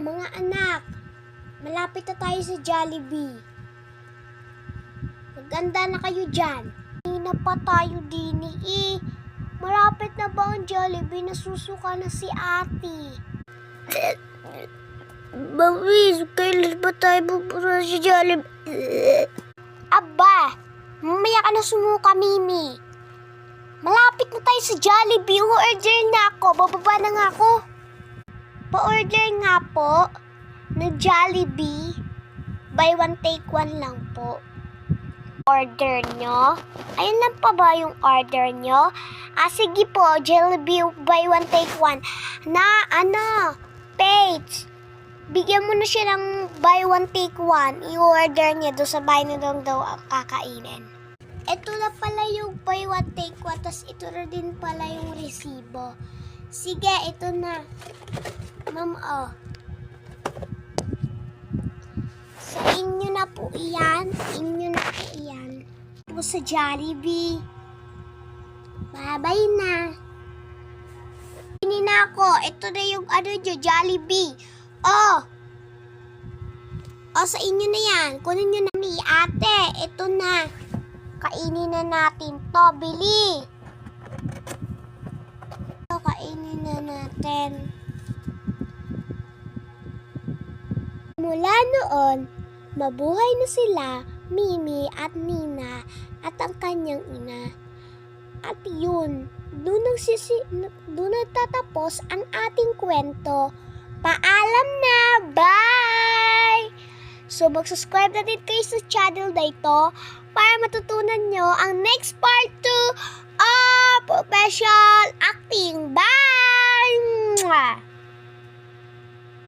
mga anak. Malapit na tayo sa Jollibee. Maganda na kayo dyan. Hindi na pa tayo din eh. Malapit na ba ang Jollibee? Nasusuka na si ate. Mami, kailan ba tayo pupunta sa Jollibee? Aba, mamaya ka na sumuka, Mimi. Malapit na tayo sa Jollibee. O-order na ako. Bababa na nga ako. Pa-order nga po ng Jollibee. Buy one, take one lang po. Order nyo? Ayun lang pa ba yung order nyo? Sige po, Jollibee buy one, take one. Paige, bigyan mo na siya ng buy one, take one. I-order niya doon sa bahay na daw kakainin. Ito na pala yung buy one, take one. Tapos ito na din pala yung resibo. Sige, ito na. Ma'am, sa inyo na po iyan. Po sa Jollibee. Bye-bye na. Ini na ako. Ito na yung Jollibee. Sa inyo na yan. Kunin nyo na ni ate. Ito na. Kainin na natin to. Bili. Kainin na natin. Mula noon, mabuhay na sila, Mimi at Nina at ang kanyang ina. At yun, doon nagtatapos ang ating kwento. Paalam na! Bye! So mag-subscribe na din kayo sa channel na ito para matutunan nyo ang next part 2 of Professional Acting. Bye! Mwah!